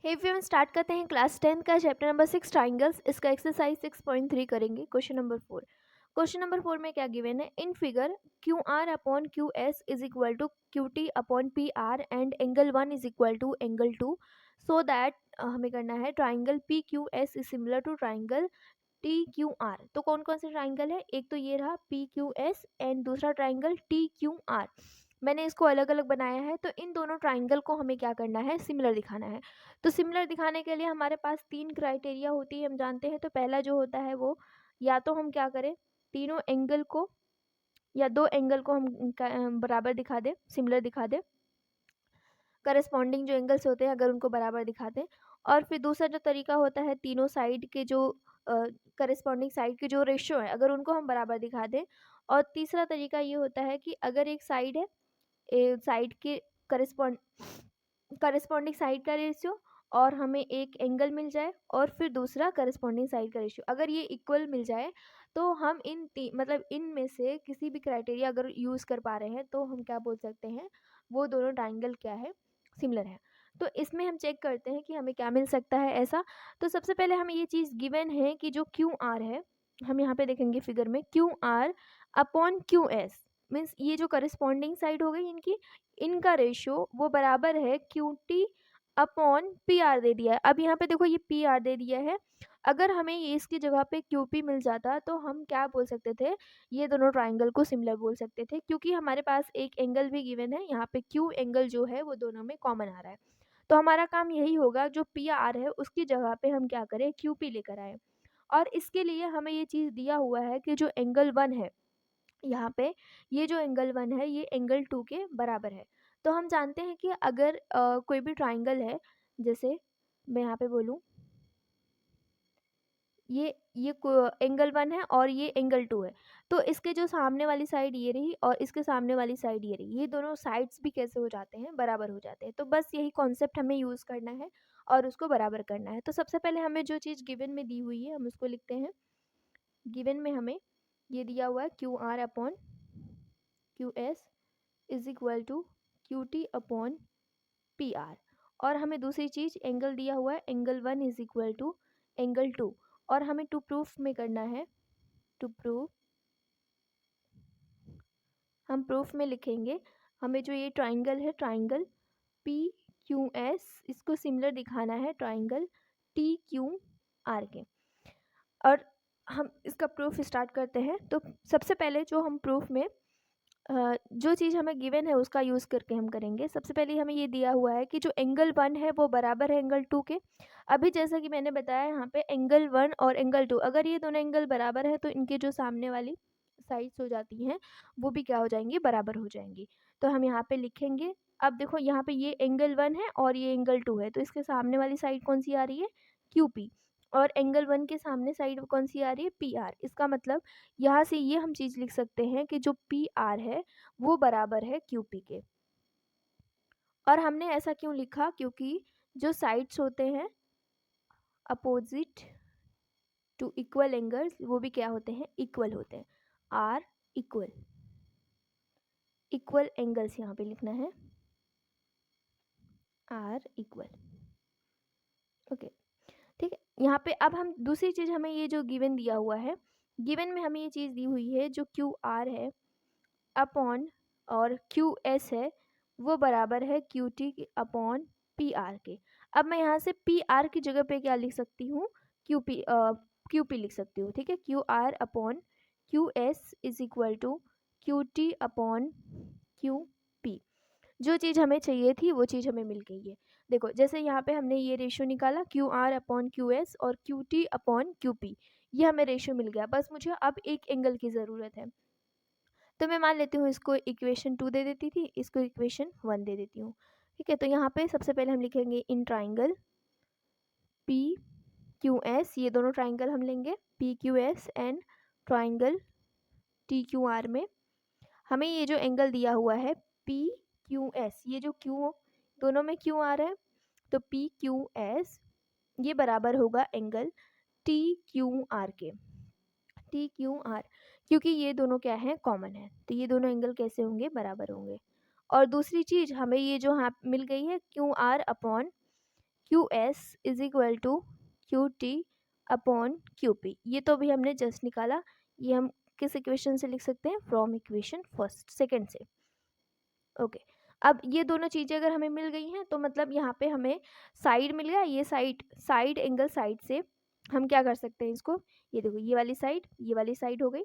हे फिर हम स्टार्ट करते हैं क्लास 10 का चैप्टर नंबर 6 ट्राइंगल्स। इसका एक्सरसाइज 6.3 करेंगे। Question number 4। क्वेश्चन नंबर 4 में क्या गिवन है? In figure Q R upon Q S is equal to Q T upon P R and angle 1 is equal to angle 2 so that हमें करना है triangle P Q S is similar to triangle T Q R. तो कौन कौन से triangle है? एक तो ये रहा पी क्यू एस एंड दूसरा ट्राइंगल टी क्यू आर। मैंने इसको अलग अलग बनाया है, तो इन दोनों ट्राइंगल को हमें क्या करना है? सिमिलर दिखाना है। तो सिमिलर दिखाने के लिए हमारे पास 3 क्राइटेरिया होती है, हम जानते हैं। तो पहला जो होता है वो, या तो हम क्या करें, तीनों एंगल को या दो एंगल को हम बराबर दिखा दें, सिमिलर दिखा दें। करस्पॉन्डिंग जो एंगल्स होते हैं अगर उनको बराबर दिखा दें। और फिर दूसरा जो तरीका होता है, तीनों साइड के जो करस्पॉन्डिंग साइड के जो रेशियो है अगर उनको हम बराबर दिखा दें। और तीसरा तरीका ये होता है कि अगर एक साइड है, साइड के करस्पॉन्डिंग साइड का रेशियो और हमें एक एंगल मिल जाए और फिर दूसरा करस्पॉन्डिंग साइड का रेशियो, अगर ये इक्वल मिल जाए तो हम मतलब इनमें से किसी भी क्राइटेरिया अगर यूज़ कर पा रहे हैं तो हम क्या बोल सकते हैं, वो दोनों ट्राइंगल क्या है? सिमिलर है। तो इसमें हम चेक करते हैं कि हमें क्या मिल सकता है ऐसा। तो सबसे पहले हमें ये चीज़ गिवन है कि जो क्यू आर है, हम यहाँ पे देखेंगे फिगर में, Q R upon Q S means ये जो करस्पॉन्डिंग साइड हो गई इनकी, इनका रेशियो वो बराबर है Q T upon P R दे दिया है। अब यहाँ पे देखो ये पी आर दे दिया है। अगर हमें ये इसकी जगह पे क्यू पी मिल जाता तो हम क्या बोल सकते थे? ये दोनों ट्राइंगल को सिमिलर बोल सकते थे, क्योंकि हमारे पास एक एंगल भी गिवन है। यहाँ पे क्यू एंगल जो है वो दोनों में कॉमन आ रहा है। तो हमारा काम यही होगा, जो पी आर है उसकी जगह पे हम क्या करें? क्यू पी लेकर आए। और इसके लिए हमें ये चीज़ दिया हुआ है कि जो एंगल 1 है यहाँ पे, ये जो एंगल 1 है ये एंगल 2 के बराबर है। तो हम जानते हैं कि अगर कोई भी ट्राइंगल है, जैसे मैं यहाँ पे बोलूँ, ये एंगल 1 है और ये एंगल 2 है, तो इसके जो सामने वाली साइड ये रही और इसके सामने वाली साइड ये रही, ये दोनों साइड्स भी कैसे हो जाते हैं? बराबर हो जाते हैं। तो बस यही कॉन्सेप्ट हमें यूज़ करना है और उसको बराबर करना है। तो सबसे पहले हमें जो चीज़ गिवन में दी हुई है हम उसको लिखते हैं। गिवन में हमें ये दिया हुआ है Q R upon Q S is equal to Q T upon P R. और हमें दूसरी चीज़ एंगल दिया हुआ है, angle 1 is equal to angle 2। और हमें टू प्रूफ में करना है, टू प्रूफ हम प्रूफ में लिखेंगे। हमें जो ये ट्राइंगल है, ट्राइंगल पी क्यू एस, इसको सिमिलर दिखाना है ट्राइंगल टी क्यू आर के। और हम इसका प्रूफ स्टार्ट करते हैं। तो सबसे पहले जो हम प्रूफ में जो चीज़ हमें गिवन है उसका यूज़ करके हम करेंगे। सबसे पहले हमें ये दिया हुआ है कि जो एंगल 1 है वो बराबर है एंगल 2 के। अभी जैसा कि मैंने बताया यहाँ पे एंगल 1 और एंगल 2, अगर ये दोनों एंगल बराबर है तो इनके जो सामने वाली साइड्स हो जाती हैं वो भी क्या हो जाएंगी? बराबर हो जाएंगी। तो हम यहाँ पे लिखेंगे। अब देखो यहाँ पे ये एंगल 1 है और ये एंगल 2 है, तो इसके सामने वाली साइड कौन सी आ रही है? Q P. और एंगल 1 के सामने साइड कौन सी आ रही है? P R. इसका मतलब यहाँ से ये हम चीज़ लिख सकते हैं कि जो पी आर है वो बराबर है क्यू पी के। और हमने ऐसा क्यों लिखा? क्योंकि जो साइड्स होते हैं अपोजिट टू इक्वल एंगल्स वो भी क्या होते हैं? इक्वल होते हैं। आर इक्वल, इक्वल एंगल्स यहाँ पे लिखना है, आर इक्वल। ओके, ठीक है। यहाँ पे अब हम दूसरी चीज़, हमें ये जो गिवन दिया हुआ है, गिवन में हमें ये चीज़ दी हुई है जो क्यू आर है अपॉन और क्यू एस है वो बराबर है Q T upon P are के। अब मैं यहाँ से पी आर की जगह पे क्या लिख सकती हूँ? क्यू पी लिख सकती हूँ। ठीक है, Q R upon Q S is equal to Q T upon Q P. जो चीज़ हमें चाहिए थी वो चीज़ हमें मिल गई है। देखो जैसे यहाँ पे हमने ये रेशियो निकाला, Q R upon Q S और Q T upon Q P, ये हमें रेशियो मिल गया। बस मुझे अब एक एंगल की ज़रूरत है। तो मैं मान लेती हूँ इसको इक्वेशन 2 दे देती थी, इसको इक्वेशन 1 दे देती हूँ। ठीक है, तो यहाँ पे सबसे पहले हम लिखेंगे in triangle P Q S, ये दोनों ट्राइंगल हम लेंगे P Q S and triangle T Q are में हमें ये जो एंगल दिया हुआ है पी क्यू एस, ये जो क्यू दोनों में क्यू आ रहा है, तो पी क्यू एस ये बराबर होगा एंगल टी क्यू आर के। टी क्यू आर, क्योंकि ये दोनों क्या है? कॉमन है, तो ये दोनों एंगल कैसे होंगे? बराबर होंगे। और दूसरी चीज़ हमें ये जो यहाँ मिल गई है Q R upon Q S is equal to Q T upon Q P. ये तो अभी हमने जस्ट निकाला, ये हम किस इक्वेशन से लिख सकते हैं, फ्रॉम इक्वेशन सेकेंड से। ओके अब ये दोनों चीज़ें अगर हमें मिल गई हैं तो मतलब यहाँ पे हमें साइड मिल गया, ये साइड एंगल साइड से हम क्या कर सकते हैं इसको, ये देखो ये वाली साइड हो गई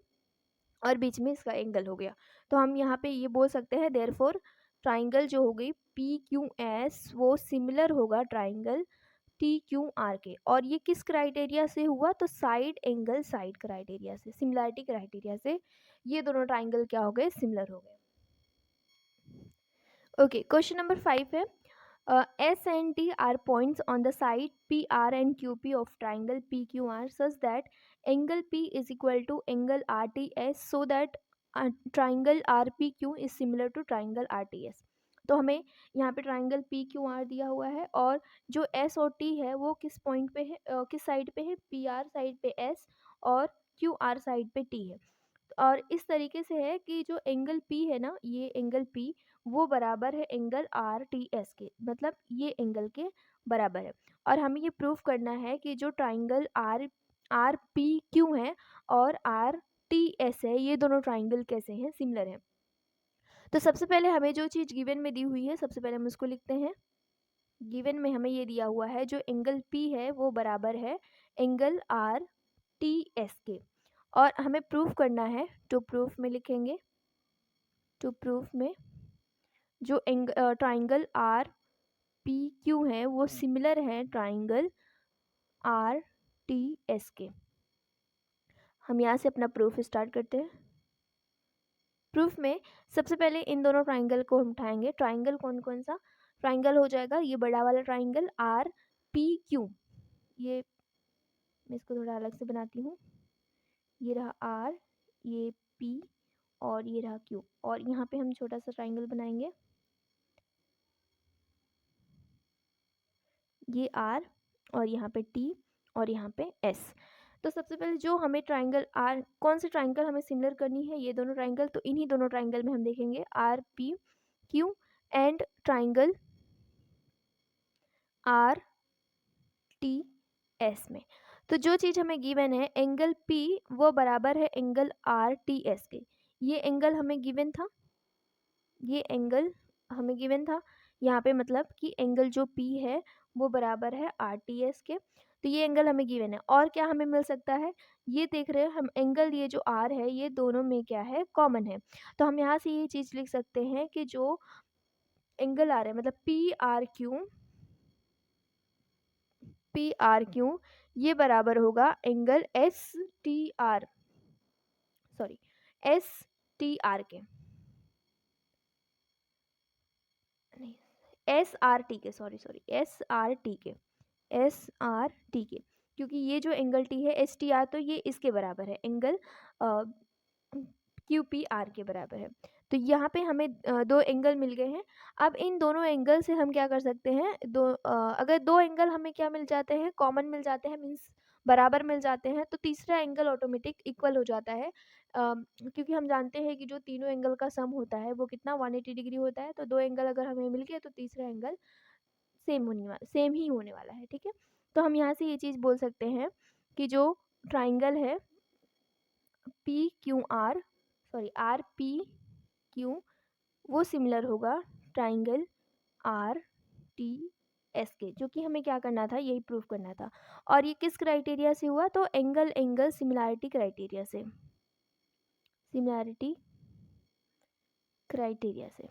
और बीच में इसका एंगल हो गया। तो हम यहाँ पे ये बोल सकते हैं देयरफॉर ट्राइंगल जो हो गई पी क्यू एस वो सिमिलर होगा ट्राइंगल टी क्यू आर के। और ये किस क्राइटेरिया से हुआ, तो साइड एंगल साइड क्राइटेरिया से, सिमिलैरिटी क्राइटेरिया से ये दोनों ट्राइंगल क्या हो गए, सिमिलर हो गए। ओके क्वेश्चन नंबर 5 है S and T are points on the side PR and QP of triangle PQR such that angle P is equal to angle RTS so that triangle RPQ is similar to triangle RTS। तो हमें यहाँ पे triangle PQR दिया हुआ है और जो S और T है वो किस पॉइंट पे है, किस साइड पे है, PR साइड पे S और QR साइड पे T है। और इस तरीके से है कि जो एंगल P है ना, ये एंगल P वो बराबर है एंगल RTS के, मतलब ये एंगल के बराबर है। और हमें ये प्रूफ करना है कि जो ट्राइंगल RPQ है और RTS है, ये दोनों ट्राइंगल कैसे हैं, सिमिलर हैं। तो सबसे पहले हमें जो चीज़ गिवन में दी हुई है, सबसे पहले हम उसको लिखते हैं। गिवन में हमें ये दिया हुआ है जो एंगल P है वो बराबर है एंगल RTS के, और हमें प्रूफ करना है, टू प्रूफ में लिखेंगे, टू प्रूफ में जो ट्राइंगल RPQ है वो सिमिलर है ट्राइंगल RTS के। हम यहाँ से अपना प्रूफ स्टार्ट करते हैं। प्रूफ में सबसे पहले इन दोनों ट्राइंगल को हम उठाएंगे। ट्राइंगल कौन कौन सा, ट्राइंगल हो जाएगा ये बड़ा वाला ट्राइंगल RPQ, ये मैं इसको थोड़ा अलग से बनाती हूँ, ये रहा R, ये P और ये रहा Q, और यहाँ पे हम छोटा सा ट्राइंगल बनाएंगे, ये R और यहाँ पे T और यहाँ पे S। तो सबसे पहले जो हमें ट्राइंगल R, कौन से ट्राइंगल हमें सिमिलर करनी है, ये दोनों ट्राइंगल, तो इन्हीं दोनों ट्राइंगल में हम देखेंगे RPQ एंड ट्राइंगल RTS में। तो जो चीज़ हमें गिवन है एंगल P वो बराबर है एंगल RTS के, ये एंगल हमें गिवन था, ये एंगल हमें गिवन था यहाँ पे, मतलब कि एंगल जो P है वो बराबर है RTS के। तो ये एंगल हमें गिवन है, और क्या हमें मिल सकता है, ये देख रहे हैं हम एंगल, ये जो R है ये दोनों में क्या है, कॉमन है। तो हम यहाँ से ये चीज़ लिख सकते हैं कि जो एंगल आ रहा है मतलब PRQ ये बराबर होगा एंगल STR के, नहीं SRT के, SRT के, क्योंकि ये जो एंगल T है STR तो ये इसके बराबर है, एंगल QPR के बराबर है। तो यहाँ पे हमें दो एंगल मिल गए हैं। अब इन दोनों एंगल से हम क्या कर सकते हैं, अगर दो एंगल हमें क्या मिल जाते हैं, कॉमन मिल जाते हैं, मीन्स बराबर मिल जाते हैं, तो तीसरा एंगल ऑटोमेटिक इक्वल हो जाता है, क्योंकि हम जानते हैं कि जो तीनों एंगल का सम होता है वो कितना 180 डिग्री होता है। तो दो एंगल अगर हमें मिल गया तो तीसरा एंगल सेम ही होने वाला है, ठीक है। तो हम यहाँ से ये चीज़ बोल सकते हैं कि जो ट्राइंगल है RPQ वो सिमिलर होगा ट्राइंगल RTS के, जो कि हमें क्या करना था, यही प्रूफ करना था। और ये किस क्राइटेरिया से हुआ, तो एंगल सिमिलैरिटी क्राइटेरिया से,